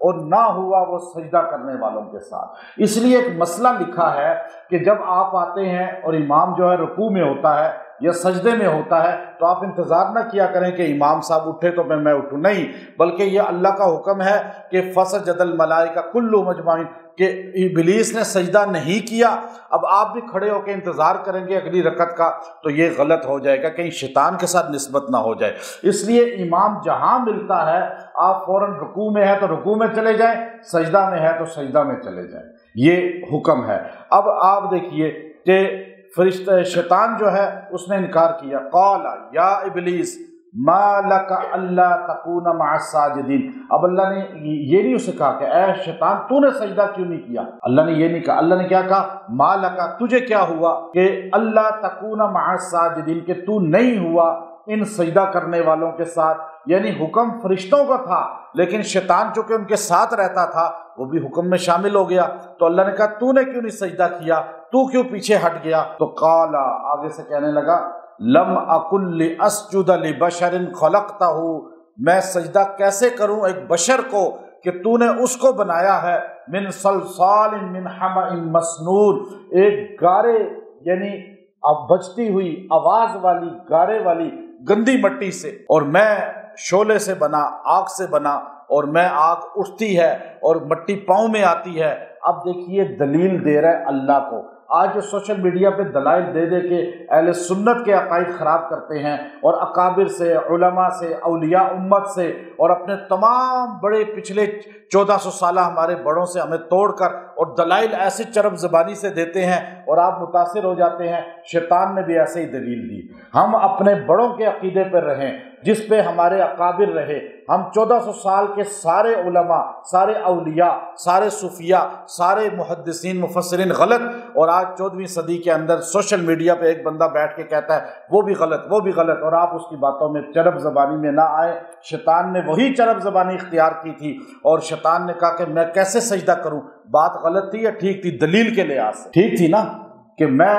اور نہ ہوا وہ سجدہ کرنے والوں کے ساتھ۔ اس لیے ایک مسئلہ لکھا ہے کہ جب آپ آتے ہیں اور امام جو ہے رکوع میں ہوتا ہے یا سجدے میں ہوتا ہے تو آپ انتظار نہ کیا کریں کہ امام صاحب اٹھے تو میں اٹھوں، نہیں، بلکہ یہ اللہ کا حکم ہے کہ فسجد الملائکہ کلهم اجمعین، کہ ابلیس نے سجدہ نہیں کیا۔ اب آپ بھی کھڑے ہو کے انتظار کریں گے اگلی رکعت کا تو یہ غلط ہو جائے گا، کہیں شیطان کے ساتھ نسبت نہ ہو جائے۔ اس لیے امام جہاں ملتا ہے آپ فوراً رکوع میں ہے تو رکوع میں چلے جائیں، سجدہ میں ہے تو سجدہ میں چلے جائیں، یہ حکم ہے۔ اب آپ دیکھیے کہ فرشتہ شیطان جو ہے اس نے انکار کیا، قال یا ابلیس ما لک الا تکون مع الساجدین۔ اب اللہ نے یہ نہیں اسے کہا کہ اے شیطان تو نے سجدہ کیوں نہیں کیا، اللہ نے یہ نہیں کہا، اللہ نے کیا کہا، ما لک تجھے کیا ہوا کہ اللہ تکون مع الساجدین، کہ تو نہیں ہوا ان سجدہ کرنے والوں کے ساتھ۔ یعنی حکم فرشتوں کا تھا لیکن شیطان چونکہ ان کے ساتھ رہتا تھا وہ بھی حکم میں شامل ہو گیا، تو اللہ نے کہا تو نے کیوں نہیں سجدہ کیا، تو کیوں پیچھے ہٹ گیا؟ تو قال، آگے سے کہنے لگا، لم اکن لاسجد لبشر خلقتہ، میں سجدہ کیسے کروں ایک بشر کو کہ تو نے اس کو بنایا ہے من صلصال من حمأ مسنون، ایک گارے یعنی اب بجتی ہوئی آواز والی گارے والی گندی مٹی سے، اور میں شعلے سے بنا، آگ سے بنا، اور میں آگ اٹھتی ہے اور مٹی پاؤں میں آتی ہے۔ اب دیکھیے دلیل دے رہا ہے اللہ کو۔ آج جو سوشل میڈیا پہ دلائل دے دے کے اہل سنت کے عقائد خراب کرتے ہیں اور اکابر سے، علماء سے، اولیاء امت سے اور اپنے تمام بڑے پچھلے 1400 سالہ ہمارے بڑوں سے ہمیں توڑ کر اور دلائل ایسے چرب زبانی سے دیتے ہیں اور آپ متاثر ہو جاتے ہیں۔ شیطان نے بھی ایسے ہی دلیل دی۔ ہم اپنے بڑوں کے عقیدے پر رہیں جس پہ ہمارے اکابر رہے۔ ہم 1400 سال کے سارے علماء، سارے اولیاء، سارے صوفیاء، سارے محدثین مفسرین غلط، اور آج 14ویں صدی کے اندر سوشل میڈیا پہ ایک بندہ بیٹھ کے کہتا ہے وہ بھی غلط، وہ بھی غلط، اور آپ اس کی باتوں میں چرب زبانی میں نہ آئے۔ شیطان نے وہی چرب زبانی اختیار کی تھی اور شیطان نے کہا کہ میں کیسے سجدہ کروں۔ بات غلط تھی یا ٹھیک تھی؟ دلیل کے لحاظ سے ٹھیک تھی نا، کہ میں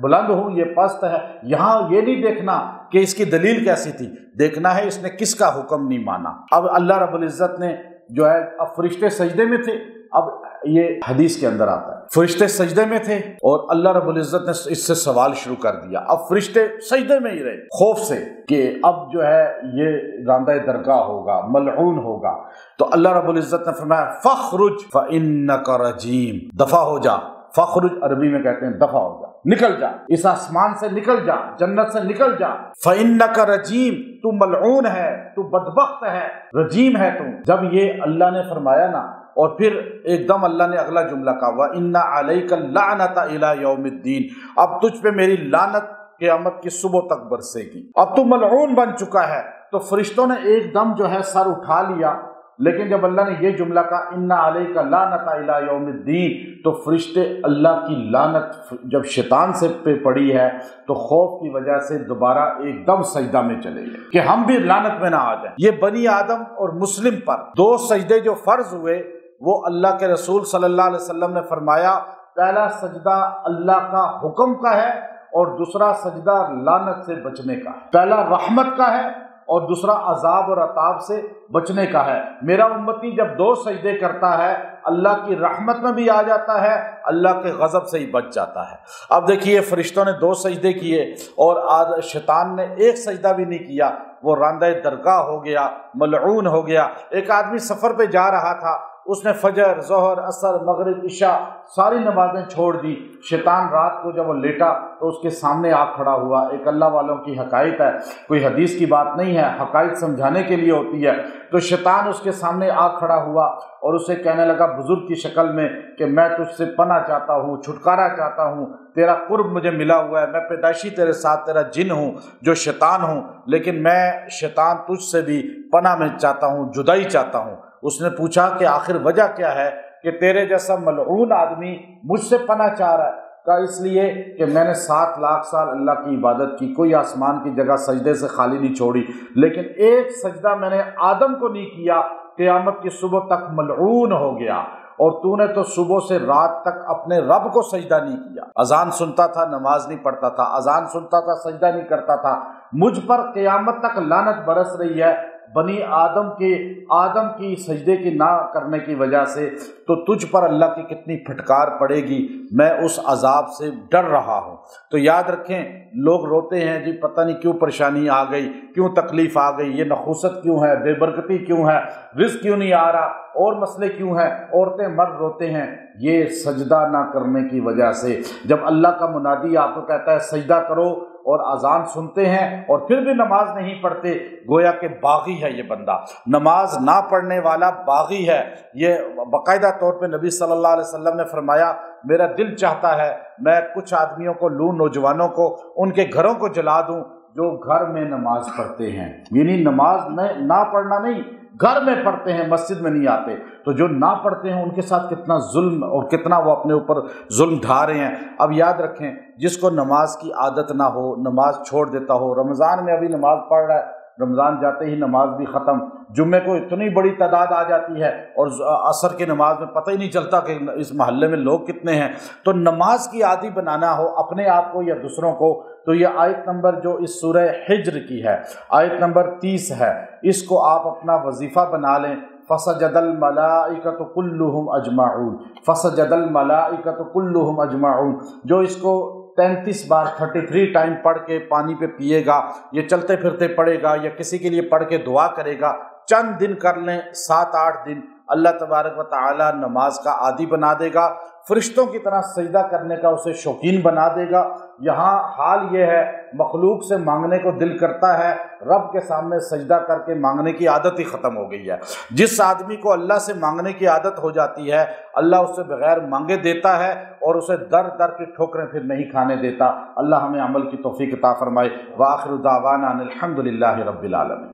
بلند ہوں یہ پست ہے۔ یہاں یہ نہیں دیکھنا کہ اس کی دلیل کیسی تھی، دیکھنا ہے اس نے کس کا حکم نہیں مانا۔ اب اللہ رب العزت نے جو ہے، اب فرشتے سجدے میں تھے، اب یہ حدیث کے اندر آتا ہے فرشتے سجدے میں تھے اور اللہ رب العزت نے اس سے سوال شروع کر دیا۔ اب فرشتے سجدے میں ہی رہے خوف سے کہ اب جو ہے یہ راندہ درگاہ ہوگا، ملعون ہوگا۔ تو اللہ رب العزت نے فرمایا فخرج فإنک رجیم، دفع ہو جا۔ فخرج عربی میں کہتے ہیں دفع ہو جا، نکل جا، اس آسمان سے نکل جا، جنت سے نکل جا۔ فإنک رجیم، تو ملعون ہے، تو بدبخت ہے، رجیم ہے تو۔ جب یہ اللہ نے فرمایا نا، اور پھر ایک دم اللہ نے اگلا جملہ کہا وَإِنَّ عَلَيْكَ اللَّعْنَةَ إِلَى يَوْمِ الدِّينِ، اب تجھ پہ میری لعنت قیامت کی صبح تک برسے گی، اب تو ملعون بن چکا ہے۔ تو فرشتوں نے ایک دم جو ہے سر اٹھا لیا، لیکن جب اللہ نے یہ جملہ کہا اِنَّ عَلَيْكَ اللَّعْنَةَ إِلَى يَوْمِ الدِّينِ، تو فرشتے اللہ کی لعنت جب شیطان سے پہ پڑی ہے تو خوف کی وجہ سے دوبارہ ایک دم سجدہ میں چلے گئے کہ ہم بھی لعنت میں نہ آ جائیں۔ یہ بنی آدم اور مسلم پر دو سجدے جو فرض ہوئے وہ اللہ کے رسول صلی اللہ علیہ وسلم نے فرمایا پہلا سجدہ اللہ کا حکم کا ہے اور دوسرا سجدہ لعنت سے بچنے کا ہے۔ پہلا رحمت کا ہے اور دوسرا عذاب اور عطاب سے بچنے کا ہے۔ میرا امتی جب دو سجدے کرتا ہے اللہ کی رحمت میں بھی آ جاتا ہے، اللہ کے غضب سے ہی بچ جاتا ہے۔ اب دیکھیے فرشتوں نے دو سجدے کیے اور شیطان نے ایک سجدہ بھی نہیں کیا، وہ راندہ درگاہ ہو گیا، ملعون ہو گیا۔ ایک آدمی سفر پہ جا رہا تھا، اس نے فجر، ظہر، عصر، مغرب، عشاء ساری نمازیں چھوڑ دی۔ شیطان رات کو جب وہ لیٹا تو اس کے سامنے آ کھڑا ہوا۔ ایک اللہ والوں کی حقائق ہے، کوئی حدیث کی بات نہیں ہے، حقائق سمجھانے کے لیے ہوتی ہے۔ تو شیطان اس کے سامنے آ کھڑا ہوا اور اسے کہنے لگا بزرگ کی شکل میں کہ میں تجھ سے پناہ چاہتا ہوں، چھٹکارا چاہتا ہوں، تیرا قرب مجھے ملا ہوا ہے، میں پیدائشی تیرے ساتھ تیرا جن ہوں جو شیطان ہوں، لیکن میں شیطان تجھ سے بھی پناہ میں چاہتا ہوں، جدائی چاہتا ہوں۔ اس نے پوچھا کہ آخر وجہ کیا ہے کہ تیرے جیسا ملعون آدمی مجھ سے پناہ چاہ رہا ہے؟ کہا اس لیے کہ میں نے 7 لاکھ سال اللہ کی عبادت کی، کوئی آسمان کی جگہ سجدے سے خالی نہیں چھوڑی، لیکن ایک سجدہ میں نے آدم کو نہیں کیا، قیامت کی صبح تک ملعون ہو گیا، اور تو نے تو صبح سے رات تک اپنے رب کو سجدہ نہیں کیا۔ اذان سنتا تھا، نماز نہیں پڑھتا تھا، اذان سنتا تھا، سجدہ نہیں کرتا تھا۔ مجھ پر قیامت تک لعنت برس رہی ہے، بنی آدم کی سجدے کی نہ کرنے کی وجہ سے، تو تجھ پر اللہ کی کتنی پھٹکار پڑے گی، میں اس عذاب سے ڈر رہا ہوں۔ تو یاد رکھیں، لوگ روتے ہیں جی پتہ نہیں کیوں پریشانی آ گئی، کیوں تکلیف آ گئی، یہ نحوست کیوں ہے، بے برکتی کیوں ہے، رزق کیوں نہیں آ رہا، اور مسئلے کیوں ہیں، عورتیں مرد روتے ہیں، یہ سجدہ نہ کرنے کی وجہ سے۔ جب اللہ کا منادی آپ کو کہتا ہے سجدہ کرو اور اذان سنتے ہیں اور پھر بھی نماز نہیں پڑھتے، گویا کہ باغی ہے یہ بندہ، نماز نہ پڑھنے والا باغی ہے۔ یہ باقاعدہ طور پہ نبی صلی اللہ علیہ وسلم نے فرمایا، میرا دل چاہتا ہے میں کچھ آدمیوں کو لوں، نوجوانوں کو، ان کے گھروں کو جلا دوں جو گھر میں نماز پڑھتے ہیں، یعنی نماز نہ پڑھنا نہیں، گھر میں پڑھتے ہیں، مسجد میں نہیں آتے۔ تو جو نہ پڑھتے ہیں ان کے ساتھ کتنا ظلم اور کتنا وہ اپنے اوپر ظلم ڈھا رہے ہیں۔ اب یاد رکھیں، جس کو نماز کی عادت نہ ہو، نماز چھوڑ دیتا ہو، رمضان میں ابھی نماز پڑھ رہا ہے، رمضان جاتے ہی نماز بھی ختم، جمعے کو اتنی بڑی تعداد آ جاتی ہے اور عصر کی نماز میں پتہ ہی نہیں چلتا کہ اس محلے میں لوگ کتنے ہیں۔ تو نماز کی عادی بنانا ہو اپنے آپ کو یا دوسروں کو، تو یہ آیت نمبر جو اس سورہ حجر کی ہے، آیت نمبر 30 ہے، اس کو آپ اپنا وظیفہ بنا لیں۔ فسجد الملائکۃ کلھم اجمعون، فسجد الملائکۃ کلھم اجمعون، جو اس کو 33 بار 33 ٹائم پڑھ کے پانی پہ پیے گا، یہ چلتے پھرتے پڑھے گا یا کسی کے لیے پڑھ کے دعا کرے گا، چند دن کر لیں، 7-8 دن، اللہ تبارک و تعالی نماز کا عادی بنا دے گا، فرشتوں کی طرح سجدہ کرنے کا اسے شوقین بنا دے گا۔ یہاں حال یہ ہے، مخلوق سے مانگنے کو دل کرتا ہے، رب کے سامنے سجدہ کر کے مانگنے کی عادت ہی ختم ہو گئی ہے۔ جس آدمی کو اللہ سے مانگنے کی عادت ہو جاتی ہے، اللہ اسے بغیر مانگے دیتا ہے اور اسے در در کی ٹھوکریں پھر نہیں کھانے دیتا۔ اللہ ہمیں عمل کی توفیق عطا فرمائے۔ وآخر دعوانا ان الحمد للہ رب العالمین۔